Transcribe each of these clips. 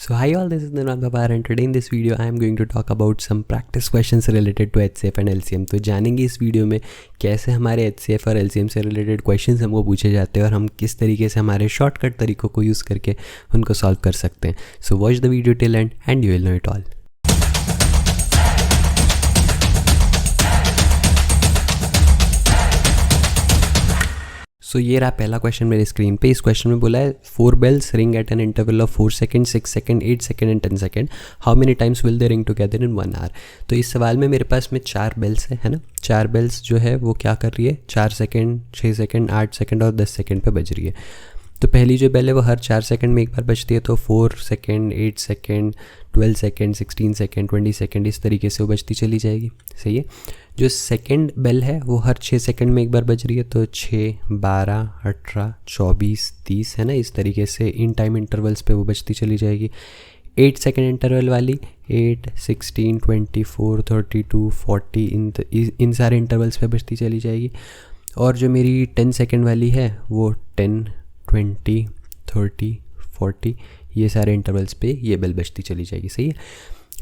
So hi all, this is Nirmal Babar and today in this video I am going to talk about some practice questions related to HCF and LCM। तो जानेंगे इस video में कैसे हमारे HCF और LCM से related questions हमको पूछे जाते हैं और हम किस तरीके से हमारे शॉर्टकट तरीकों को यूज़ करके उनको सॉल्व कर सकते हैं। So watch the video till end you will know it all. So ये रहा पहला क्वेश्चन मेरे स्क्रीन पे। इस क्वेश्चन में बोला है 4 bells ring at an interval of 4 second, 6 second, 8 second and 10 second. How many times will they ring together in 1 hour। तो इस सवाल में मेरे पास में 4 bells है ना। 4 bells जो है वो क्या कर रही है, 4 सेकेंड, 6 सेकेंड, 8 सेकेंड और 10 सेकेंड पे बज रही है। तो पहली जो बेल है वो हर 4 सेकेंड में एक बार बजती है, तो 4 second, 8 second, 12 second, 16 second, 20 second, इस तरीके से वो बजती चली जाएगी। सही है। जो सेकेंड बेल है वो हर 6 सेकेंड में एक बार बज रही है, तो 6, 12, 18, 24, 30 है ना। इस तरीके से इन टाइम इंटरवल्स पे वो बजती चली जाएगी। 8 सेकेंड इंटरवल वाली 8, 16, 24, 32, 40 इन सारे इंटरवल्स पे बजती चली जाएगी। और जो मेरी 10 सेकेंड वाली है वो 10, 20, 30, 40 ये सारे इंटरवल्स पे ये बेल बजती चली जाएगी। सही है।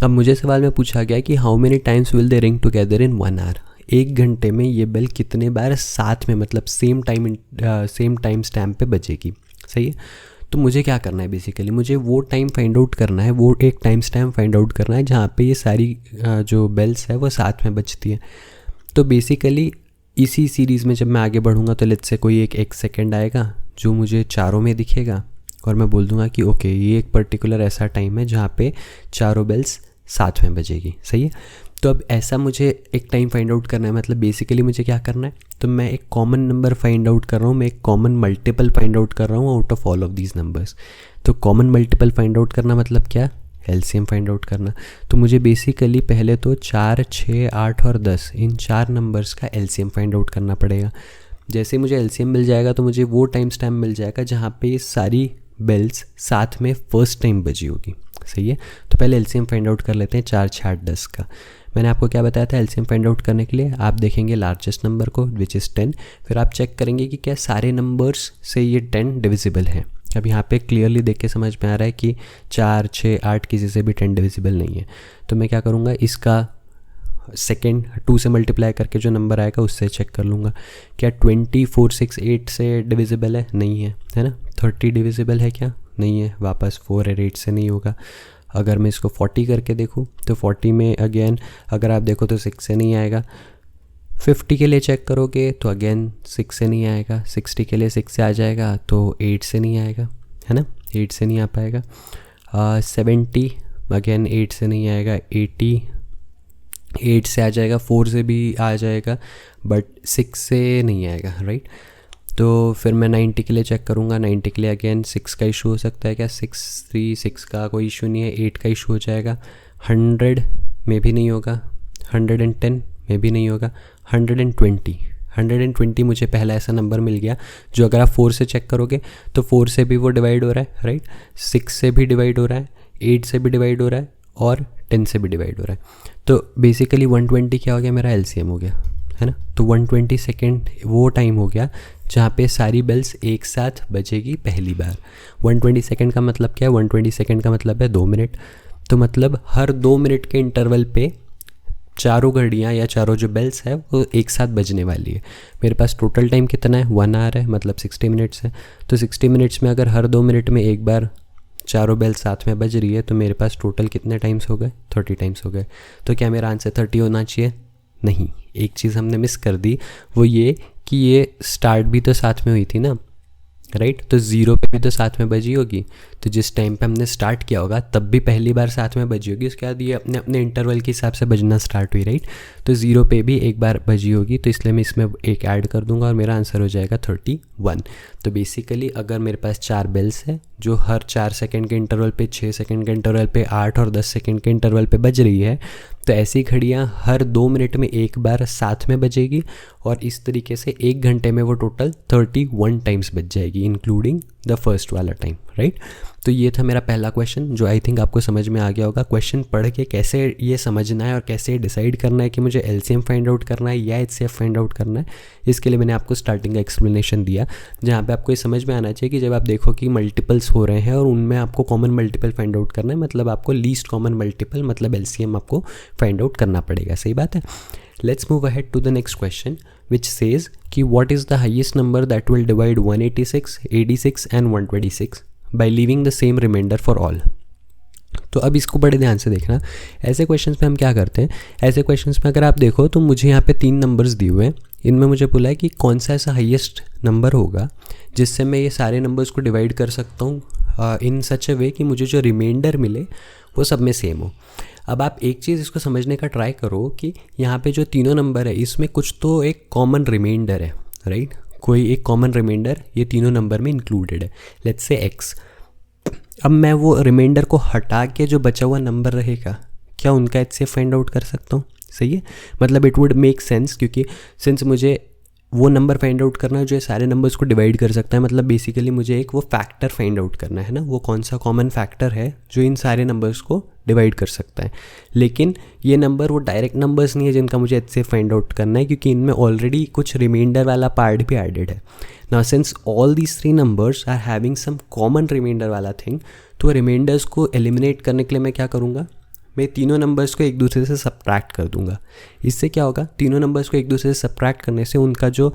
अब मुझे सवाल में पूछा गया कि how many times will they ring together in 1 hour। 1 घंटे में ये बेल कितने बार साथ में, मतलब सेम टाइम स्टैम्प पे बजेगी। सही है। तो मुझे क्या करना है, बेसिकली मुझे वो टाइम फाइंड आउट करना है, वो एक टाइम स्टैम्प फाइंड आउट करना है जहाँ पे ये सारी जो बेल्स है वो साथ में बजती है। तो बेसिकली इसी सीरीज़ में जब मैं आगे बढ़ूँगा तो लेट्स से कोई एक सेकेंड आएगा जो मुझे चारों में दिखेगा और मैं बोल दूंगा कि ओके ये एक पर्टिकुलर ऐसा टाइम है जहाँ पे चारों बेल्स साथ में बजेगी। सही है। तो अब ऐसा मुझे एक टाइम फाइंड आउट करना है, मतलब बेसिकली मुझे क्या करना है, तो मैं एक कॉमन नंबर फाइंड आउट कर रहा हूँ, मैं एक कॉमन मल्टीपल फाइंड आउट कर रहा हूँ out of all of these numbers. तो कॉमन मल्टीपल फाइंड आउट करना मतलब क्या, एलसीएम फाइंड आउट करना। तो मुझे बेसिकली पहले तो 4, 6, 8 और 10 इन 4 नंबर्स का एलसीएम फाइंड आउट करना पड़ेगा। जैसे मुझे एलसीएम मिल जाएगा तो मुझे वो टाइम स्टैम्प मिल जाएगा जहाँ पे सारी बेल्स साथ में फर्स्ट टाइम बजी होगी। सही है। तो पहले एलसीएम फाइंड आउट कर लेते हैं 4, 6, 8, 10 का। मैंने आपको क्या बताया था, एलसीएम फाइंड आउट करने के लिए आप देखेंगे लार्जेस्ट नंबर को विच इज़ 10, फिर आप चेक करेंगे कि क्या सारे नंबर्स से ये 10 डिविजिबल है। अब यहाँ पे क्लियरली देख के समझ में आ रहा है कि 4, 6, 8 किसी से भी 10 डिविजिबल नहीं है। तो मैं क्या करूँगा, इसका सेकेंड 2 से मल्टीप्लाई करके जो नंबर आएगा उससे चेक कर लूँगा क्या 20, 4, 6, 8 से डिविजिबल है, है ना। 30 डिविजिबल है क्या, नहीं है। वापस 4 और 8 से नहीं होगा। अगर मैं इसको 40 करके देखूँ तो 40 में अगेन अगर आप देखो तो 6 से नहीं आएगा। 50 के लिए चेक करोगे तो अगेन 6 से नहीं आएगा। 60 के लिए 6 से आ जाएगा तो 8 से नहीं आएगा, है ना। 8 से नहीं आ पाएगा। 70 अगेन 8 से नहीं आएगा। 80 8 से आ जाएगा, 4 से भी आ जाएगा बट 6 से नहीं आएगा, राइट। तो फिर मैं 90 के लिए चेक करूँगा। 90 के लिए अगेन 6 का इशू हो सकता है क्या, 6 का कोई इशू नहीं है। 8 का इशू हो जाएगा। 100 में भी नहीं होगा। 110 में भी नहीं होगा। 120 मुझे पहला ऐसा नंबर मिल गया जो अगर आप 4 से चेक करोगे तो 4 से भी वो डिवाइड हो रहा है, राइट। 6 से भी डिवाइड हो रहा है, 8 से भी डिवाइड हो रहा है और 10 से भी डिवाइड हो रहा है। तो बेसिकली 120 क्या हो गया, मेरा एलसीएम हो गया, है ना। तो 120 सेकेंड वो टाइम हो गया जहाँ पे सारी बेल्स एक साथ बजेगी पहली बार। 120 सेकेंड का मतलब क्या है, 120 सेकेंड का मतलब है 2 मिनट। तो मतलब हर 2 मिनट के इंटरवल पे चारों घड़ियाँ या चारों जो बेल्स है वो एक साथ बजने वाली है। मेरे पास टोटल टाइम कितना है, 1 hour है, मतलब 60 मिनट्स है। तो 60 मिनट्स में अगर हर 2 मिनट में एक बार चारों बेल साथ में बज रही है तो मेरे पास टोटल कितने टाइम्स हो गए, 30 टाइम्स हो गए। तो क्या मेरा आंसर 30 होना चाहिए, नहीं। एक चीज़ हमने मिस कर दी, वो ये कि ये स्टार्ट भी तो साथ में हुई थी ना, राइट। तो 0 पे भी तो साथ में बजी होगी। तो जिस टाइम पे हमने स्टार्ट किया होगा तब भी पहली बार साथ में बजी होगी, उसके बाद ये अपने अपने इंटरवल के हिसाब से बजना स्टार्ट हुई, राइट। तो 0 पे भी एक बार बजी होगी, तो इसलिए मैं इसमें एक ऐड कर दूंगा और मेरा आंसर हो जाएगा 31। तो बेसिकली अगर मेरे पास 4 बेल्स है जो हर 4 सेकेंड के इंटरवल पे, 6 सेकेंड के इंटरवल पे, 8 और 10 सेकेंड के इंटरवल पे बज रही है, तो ऐसी घड़ियाँ हर 2 मिनट में एक बार साथ में बजेगी और इस तरीके से 1 घंटे में वो टोटल 31 टाइम्स बज जाएगी, इंक्लूडिंग द फर्स्ट वाला टाइम, राइट। तो ये था मेरा पहला क्वेश्चन जो आई थिंक आपको समझ में आ गया होगा। क्वेश्चन पढ़ के कैसे ये समझना है और कैसे डिसाइड करना है कि मुझे एलसीएम फाइंड आउट करना है या एचसीएफ फाइंड आउट करना है, इसके लिए मैंने आपको स्टार्टिंग का एक्सप्लेनेशन दिया, जहाँ पे आपको ये समझ में आना चाहिए कि जब आप देखो कि मल्टीपल्स हो रहे हैं और उनमें आपको कॉमन मल्टीपल फाइंड आउट करना है, मतलब आपको लीस्ट कॉमन मल्टीपल मतलब एलसीएम आपको फाइंड आउट करना पड़ेगा। सही बात है। Let's move ahead to the next question, which says कि what is the highest number that will divide 186, 86 and 126 by leaving the same remainder for all। तो अब इसको बड़े ध्यान से देखना। ऐसे क्वेश्चंस में हम क्या करते हैं, ऐसे क्वेश्चंस में अगर आप देखो तो मुझे यहाँ पे 3 नंबर्स दिए हुए हैं, इनमें मुझे बोला है कि कौन सा ऐसा हाईएस्ट नंबर होगा जिससे मैं ये सारे नंबर्स को डिवाइड कर सकता हूँ इन सच अ वे कि मुझे जो रिमाइंडर मिले वो सब में सेम हो। अब आप एक चीज़ इसको समझने का ट्राई करो कि यहाँ पे जो तीनों नंबर है इसमें कुछ तो एक कॉमन रिमाइंडर है, राइट। कोई एक कॉमन रिमाइंडर ये तीनों नंबर में इंक्लूडेड है, लेट्स से x। अब मैं वो रिमाइंडर को हटा के जो बचा हुआ नंबर रहेगा क्या उनका एचसीएफ फाइंड आउट कर सकता हूँ। सही है, मतलब इट वुड मेक सेंस, क्योंकि सिंस मुझे वो नंबर फाइंड आउट करना है जो सारे नंबर्स को डिवाइड कर सकता है, मतलब बेसिकली मुझे एक वो फैक्टर फाइंड आउट करना है ना, वो कौन सा कॉमन फैक्टर है जो इन सारे नंबर्स को डिवाइड कर सकता है। लेकिन ये नंबर वो डायरेक्ट नंबर्स नहीं है जिनका मुझे एचसीएफ फाइंड आउट करना है, क्योंकि इनमें ऑलरेडी कुछ रिमाइंडर वाला पार्ट भी एडेड है। Now since all these 3 numbers are having some common reminder वाला थिंग, तो रिमाइंडर्स को एलिमिनेट करने के लिए मैं क्या करूँगा, मैं तीनों नंबर्स को एक दूसरे से सब्ट्रैक्ट कर दूंगा। इससे क्या होगा, तीनों नंबर्स को एक दूसरे से सब्ट्रैक्ट करने से उनका जो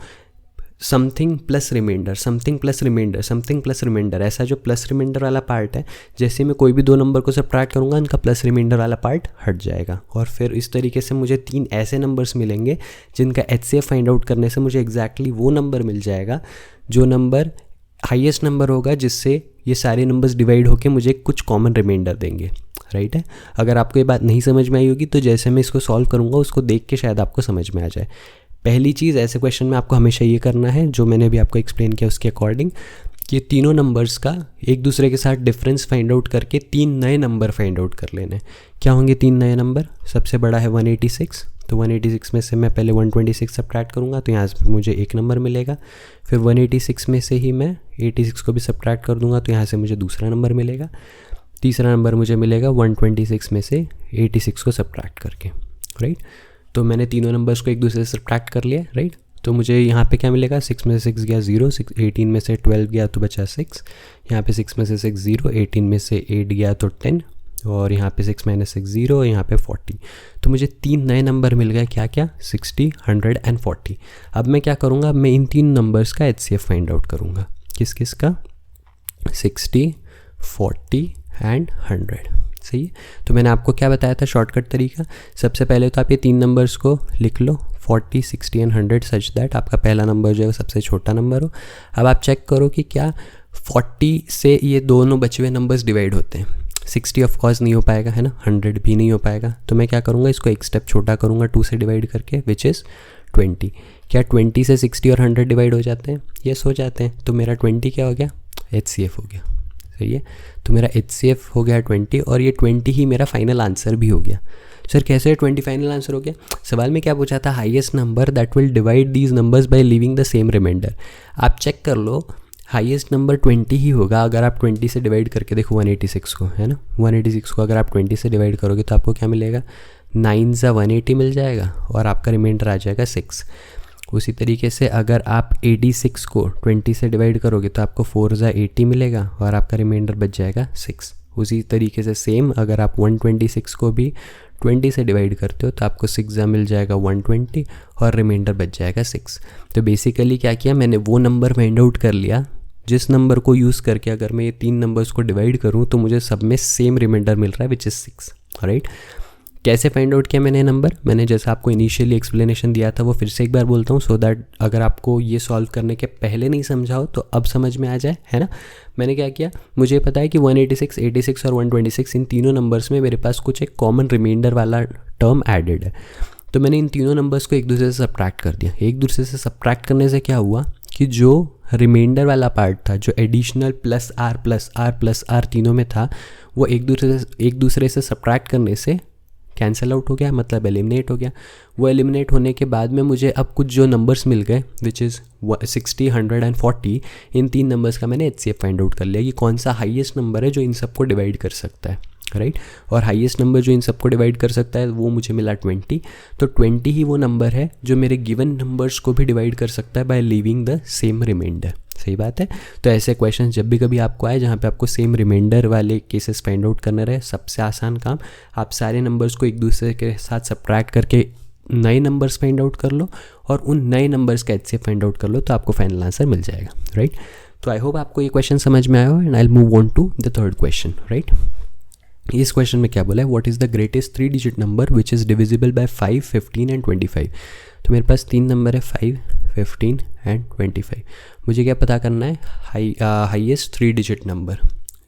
something plus reminder, something plus reminder, something plus reminder, ऐसा जो प्लस रिमाइंडर वाला पार्ट है, जैसे मैं कोई भी 2 नंबर को सब्ट्रैक्ट करूँगा उनका प्लस रिमाइंडर वाला पार्ट हट जाएगा, और फिर इस तरीके से मुझे 3 ऐसे नंबर्स मिलेंगे जिनका एचसीएफ फाइंड आउट करने से मुझे एग्जैक्टली वो नंबर मिल जाएगा जो नंबर हाईएस्ट नंबर होगा, जिससे ये सारे नंबर्स डिवाइड होकर मुझे कुछ कॉमन रिमाइंडर देंगे, राइट है। अगर आपको ये बात नहीं समझ में आई होगी तो जैसे मैं इसको सॉल्व करूँगा उसको देख के शायद आपको समझ में आ जाए। पहली चीज़ ऐसे क्वेश्चन में आपको हमेशा ये करना है जो मैंने अभी आपको एक्सप्लेन किया उसके अकॉर्डिंग, कि तीनों नंबर्स का एक दूसरे के साथ डिफरेंस फाइंड आउट करके 3 नए नंबर फाइंड आउट कर लेने। क्या होंगे 3 नए नंबर, सबसे बड़ा है 186, तो 186 में से मैं पहले 126 सब्ट्रैक्ट करूँगा तो यहाँ से मुझे एक नंबर मिलेगा। फिर 186 में से ही मैं 86 को भी सब्ट्रैक्ट कर दूँगा तो यहाँ से मुझे दूसरा नंबर मिलेगा। तीसरा नंबर मुझे मिलेगा 126 में से 86 को सब्ट्रैक्ट करके, राइट। तो मैंने तीनों नंबर्स को एक दूसरे से सब्ट्रैक्ट कर लिया, राइट। तो मुझे यहाँ पे क्या मिलेगा, 6 में से 6 गया 0, 18 में से 12 गया तो बचा 6, यहाँ पे 6 में से 6 0, 18 में से 8 गया तो 10, और यहाँ पे 6 - 6 0, यहाँ पे 40। तो मुझे 3 नए नंबर मिल गए, क्या क्या, 60, 100 एंड 40। अब मैं क्या करूँगा, मैं इन 3 नंबर्स का एचसीएफ फाइंड आउट करूँगा। किस किस का, 60, 40 एंड 100। सही है। तो मैंने आपको क्या बताया था शॉर्टकट तरीका, सबसे पहले तो आप ये 3 नंबर्स को लिख लो, 40, 60 एंड 100 सच दैट आपका पहला नंबर जो है वो सबसे छोटा नंबर हो। अब आप चेक करो कि क्या 40 से ये दोनों बचे हुए नंबर्स डिवाइड होते हैं। 60 ऑफ कोर्स नहीं हो पाएगा, है ना, 100 भी नहीं हो पाएगा, तो मैं क्या करूँगा, इसको एक स्टेप छोटा करूँगा 2 से डिवाइड करके, विच इज़ 20। क्या 20 से 60 और 100 डिवाइड हो जाते हैं? यस हो जाते हैं। तो मेरा 20 क्या हो गया, एचसीएफ हो गया। सही है, तो मेरा एचसीएफ हो गया 20, और ये 20 ही मेरा फाइनल आंसर भी हो गया। सर कैसे 20 फाइनल आंसर हो गया? सवाल में क्या पूछा था, highest number that will divide these numbers by leaving the same reminder. आप चेक कर लो, हाईएस्ट नंबर 20 ही होगा अगर आप 20 से डिवाइड करके देखो 186 को, है ना, 186 को अगर आप 20 से डिवाइड करोगे तो आपको क्या मिलेगा, 9 सा 180 मिल जाएगा और आपका रिमाइंडर आ जाएगा 6। उसी तरीके से अगर आप 86 को 20 से डिवाइड करोगे तो आपको 4 सा 80 मिलेगा और आपका रिमाइंडर बच जाएगा 6। उसी तरीके से सेम अगर आप 126 को भी 20 से डिवाइड करते हो तो आपको 6 सा मिल जाएगा 120 और रिमाइंडर बच जाएगा 6। तो बेसिकली क्या किया मैंने, वो नंबर फाइंड आउट कर लिया जिस नंबर को यूज़ करके अगर मैं ये 3 नंबर्स को डिवाइड करूँ तो मुझे सब में सेम रिमाइंडर मिल रहा है विच इज़ 6, राइट। कैसे फाइंड आउट किया मैंने नंबर, मैंने जैसा आपको इनिशियली एक्सप्लेनेशन दिया था वो फिर से एक बार बोलता हूँ सो दैट अगर आपको ये सॉल्व करने के पहले नहीं समझा हो तो अब समझ में आ जाए, है ना। मैंने क्या किया, मुझे पता है कि 186, 86 और 126 इन तीनों नंबर्स में मेरे पास कुछ एक कॉमन रिमाइंडर वाला टर्म एडेड है। तो मैंने इन तीनों नंबर्स को एक दूसरे से सब्ट्रैक्ट कर दिया। एक दूसरे से सब्ट्रैक्ट करने से क्या हुआ कि जो रिमाइंडर वाला पार्ट था, जो एडिशनल प्लस आर तीनों में था, वो एक दूसरे से सब्ट्रैक्ट करने से कैंसिल आउट हो गया, मतलब एलिमिनेट हो गया। वो एलिमिनेट होने के बाद में मुझे अब कुछ जो नंबर्स मिल गए which is 60, 100 and 40, in 3 numbers का मैंने HCF फाइंड आउट कर लिया कि कौन सा हाईएस्ट नंबर है जो इन सबको डिवाइड कर सकता है, राइट। और हाईएस्ट नंबर जो इन सबको डिवाइड कर सकता है वो मुझे मिला 20। तो 20 ही वो नंबर है जो मेरे गिवन नंबर्स को भी डिवाइड कर सकता है by leaving the same reminder. सही बात है। तो ऐसे क्वेश्चन जब भी कभी आपको आए जहाँ पे आपको सेम रिमाइंडर वाले केसेस फाइंड आउट करना रहे, सबसे आसान काम, आप सारे नंबर्स को एक दूसरे के साथ सब्ट्रैक्ट करके नए नंबर्स फाइंड आउट कर लो और उन नए नंबर्स का HCF फाइंड आउट कर लो, तो आपको फाइनल आंसर मिल जाएगा, राइट। तो आई होप आपको ये क्वेश्चन समझ में आया हो and I will move on to the third question, right. इस क्वेश्चन में क्या बोला है, what is the greatest 3 digit number which is divisible by 5, 15 and 25। तो मेरे पास 3 नंबर है 5, 15 एंड 25। मुझे क्या पता करना है, हाईएस्ट 3 डिजिट नंबर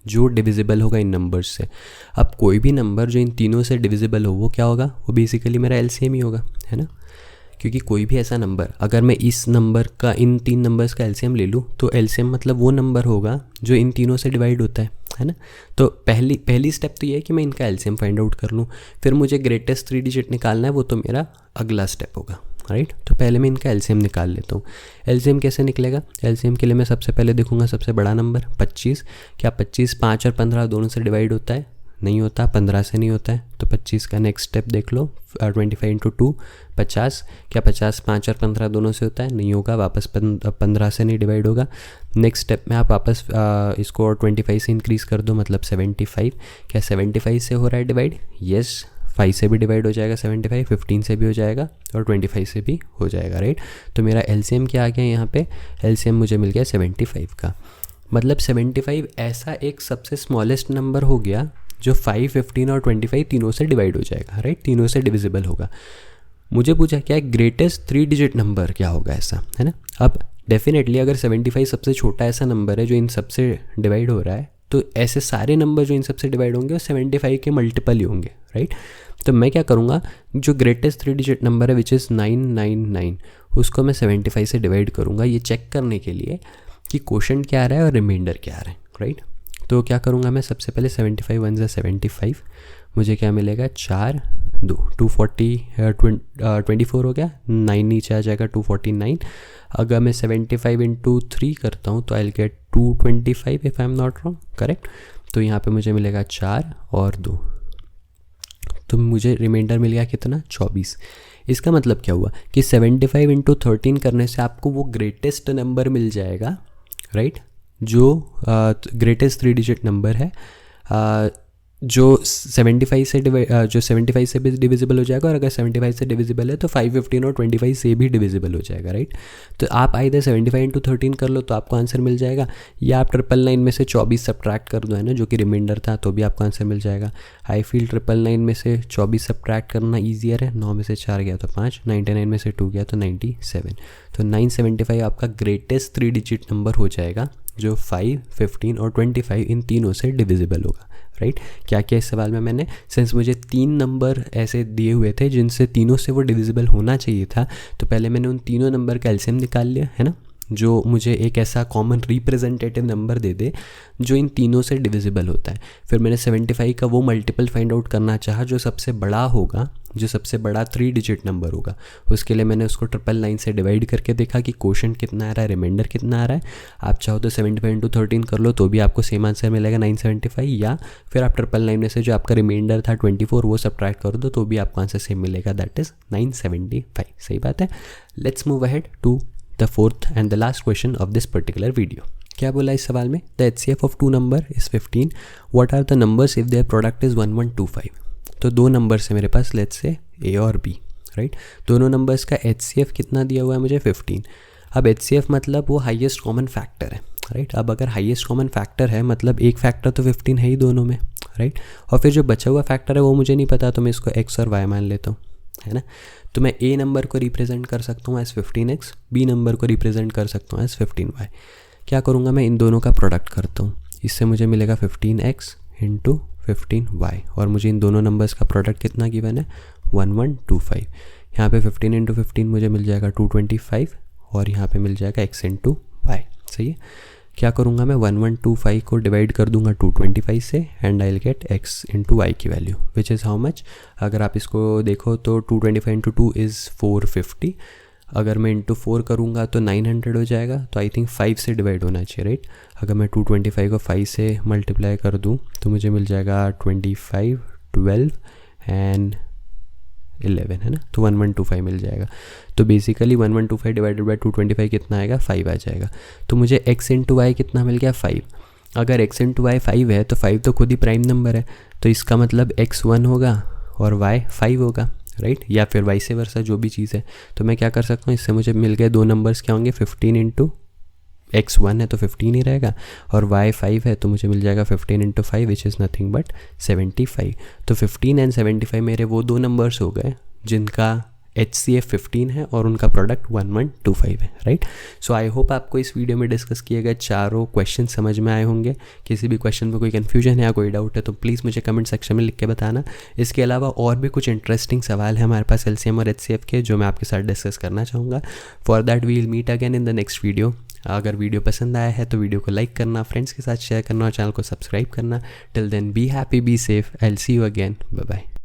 जो डिविजिबल होगा इन नंबर्स से। अब कोई भी नंबर जो इन तीनों से डिविजिबल हो वो क्या होगा, वो बेसिकली मेरा LCM ही होगा, है ना। क्योंकि कोई भी ऐसा नंबर अगर मैं इस नंबर का इन 3 नंबर्स का LCM ले लूँ तो LCM मतलब वो नंबर होगा जो इन तीनों से डिवाइड होता है ना। तो पहली स्टेप तो ये है कि मैं इनका LCM फाइंड आउट कर लूँ, फिर मुझे ग्रेटेस्ट 3 डिजिट निकालना है, वो तो मेरा अगला स्टेप होगा, राइट। तो पहले मैं इनका LCM निकाल लेता हूँ। LCM कैसे निकलेगा, LCM के लिए मैं सबसे पहले देखूंगा सबसे बड़ा नंबर 25। क्या 25 5 और 15 दोनों से डिवाइड होता है, नहीं होता, 15 से नहीं होता है। तो 25 का नेक्स्ट स्टेप देख लो, 25 × 2 50। क्या 50 5 और 15 दोनों से होता है, नहीं होगा, वापस 15 से नहीं डिवाइड होगा। नेक्स्ट स्टेप में आप वापस इसको और 25 से इंक्रीज़ कर दो, मतलब 75। क्या 75 से हो रहा है डिवाइड, यस, 5 से भी डिवाइड हो जाएगा 75, 15 से भी हो जाएगा और 25 से भी हो जाएगा, राइट। तो मेरा LCM क्या आ गया यहाँ पे, LCM मुझे मिल गया 75 का। मतलब 75 ऐसा एक सबसे स्मॉलेस्ट नंबर हो गया जो 5, 15 और 25 तीनों से डिवाइड हो जाएगा, राइट, तीनों से डिविजिबल होगा। मुझे पूछा क्या है ग्रेटेस्ट 3 डिजिट नंबर क्या होगा, ऐसा है ना। अब डेफिनेटली अगर 75 सबसे छोटा ऐसा नंबर है जो इन सबसे डिवाइड हो रहा है, तो ऐसे सारे नंबर जो इन सबसे डिवाइड होंगे वो 75 के मल्टीपल ही होंगे, राइट। तो मैं क्या करूँगा, जो ग्रेटेस्ट 3 डिजिट नंबर है विच इज़ 999, उसको मैं 75 से डिवाइड करूँगा, ये चेक करने के लिए कि क्वोशंट क्या आ रहा है और रिमाइंडर क्या आ रहा है, राइट। तो क्या करूँगा मैं, सबसे पहले 75 1 × 75, मुझे क्या मिलेगा 4 2 240 24 हो गया, 9 नीचे आ जाएगा 249। अगर मैं 75 × 3 करता हूँ तो आई will gate 225 if I am not wrong, correct. तो यहाँ पे मुझे मिलेगा 4 और 2, तो मुझे रिमाइंडर मिल गया कितना, 24। इसका मतलब क्या हुआ कि 75 × 13 करने से आपको वो ग्रेटेस्ट नंबर मिल जाएगा, राइट, जो ग्रेटेस्ट 3 डिजिट नंबर है, जो 75 से भी डिविजिबल हो जाएगा, और अगर 75 से डिविजिबल है तो 5, 15 और 25 से भी डिविजिबल हो जाएगा, राइट। तो आप आइदर 75 × 13 कर लो तो आपको आंसर मिल जाएगा, या आप 999 में से 24 सब्ट्रैक्ट कर दो, है ना, जो कि रिमाइंडर था, तो भी आपको आंसर मिल जाएगा। आई फील 999 में से 24 सब्ट्रैक्ट करना ईजियर है, 9 में से 4 गया तो 5, 99 में से 2 गया तो 97। तो 975 आपका ग्रेटेस्ट 3 डिजिट नंबर हो जाएगा जो 5, 15 और 25 इन तीनों से डिविजिबल होगा, राइट। क्या क्या इस सवाल में मैंने, सिंस मुझे 3 नंबर ऐसे दिए हुए थे जिनसे तीनों से वो डिविजिबल होना चाहिए था, तो पहले मैंने उन तीनों नंबर का LCM निकाल लिया, है ना, जो मुझे एक ऐसा कॉमन रिप्रेजेंटेटिव नंबर दे दे जो इन तीनों से डिविजिबल होता है। फिर मैंने 75 का वो मल्टीपल फाइंड आउट करना चाहा जो सबसे बड़ा होगा, जो सबसे बड़ा 3 डिजिट नंबर होगा। उसके लिए मैंने उसको 999 से डिवाइड करके देखा कि क्वोशंट कितना आ रहा है, रिमाइंडर कितना आ रहा है। आप चाहो तो 75 × 13 कर लो तो भी आपको सेम आंसर मिलेगा 975, या फिर आप 999 में से जो आपका रिमाइंडर था 24 वो सब्ट्रैक्ट कर दो तो भी आपको आंसर सेम मिलेगा, दैट इज़ 975। सही बात है। Let's move ahead to the fourth and the last question of this particular video. क्या बोला इस सवाल में, the HCF of 2 number is 15, what are the numbers if their product is 1125। तो 2 नंबर्स है मेरे पास, लेट्स से A और B, राइट। दोनों नंबर्स का HCF कितना दिया हुआ है मुझे, 15। अब HCF मतलब वो हाईएस्ट कॉमन फैक्टर है, राइट। अब अगर हाईएस्ट कॉमन फैक्टर है मतलब एक फैक्टर तो 15 है ही दोनों में, राइट। और फिर जो बचा हुआ फैक्टर है वो मुझे नहीं पता, तो मैं इसको X और Y मान लेता हूँ, है ना। तो मैं A नंबर को रिप्रेजेंट कर सकता हूँ एज 15X, B नंबर को रिप्रेजेंट कर सकता हूँ एज 15Y। क्या करूँगा मैं, इन दोनों का प्रोडक्ट करता हूँ, इससे मुझे मिलेगा 15X × 15Y, और मुझे इन दोनों नंबर्स का प्रोडक्ट कितना गिवन है, 1125। यहाँ पे 15 × 15 मुझे मिल जाएगा 225, और यहाँ पे मिल जाएगा X × Y। सही है। क्या करूँगा मैं 1125 को डिवाइड कर दूंगा 225 से and I will get x into y की value which is how much. अगर आप इसको देखो तो 225 इंटू 2 इज़ 450. अगर मैं इंटू 4 करूँगा तो 900 हो जाएगा. तो आई थिंक 5 से डिवाइड होना चाहिए राइट. अगर मैं 225 को 5 से मल्टीप्लाई कर दूँ तो मुझे मिल जाएगा 25, 12 एंड 11 है ना. तो 1125 मिल जाएगा. तो बेसिकली 1125 डिवाइडेड बाई 225 कितना आएगा 5 आ जाएगा. तो मुझे x इंटू वाई कितना मिल गया 5. अगर x इंटू वाई 5 है तो 5 तो खुद ही प्राइम नंबर है. तो इसका मतलब x 1 होगा और y 5 होगा राइट. या फिर वाई से वर्सा जो भी चीज़ है. तो मैं क्या कर सकता हूँ, इससे मुझे मिल गए दो नंबर्स क्या होंगे 15 इंटू x 1 है तो 15 ही रहेगा और y 5 है तो मुझे मिल जाएगा 15 into 5 which is nothing but 75. तो 15 एंड 75 मेरे वो दो नंबर्स हो गए जिनका HCF 15 है और उनका प्रोडक्ट 1125 है राइट. सो आई होप आपको इस वीडियो में डिस्कस किए गए चारों क्वेश्चन समझ में आए होंगे. किसी भी क्वेश्चन में कोई कन्फ्यूजन है या कोई डाउट है तो प्लीज़ मुझे कमेंट सेक्शन में लिख के बताना. इसके अलावा और भी कुछ इंटरेस्टिंग सवाल है हमारे पास LCM और HCF के जो मैं आपके साथ डिस्कस करना चाहूँगा. For that we will meet again in the next video. अगर वीडियो पसंद आया है तो वीडियो को लाइक करना, फ्रेंड्स के साथ शेयर करना और चैनल को सब्सक्राइब करना. Till then be happy, be safe. I will see you again. Bye bye.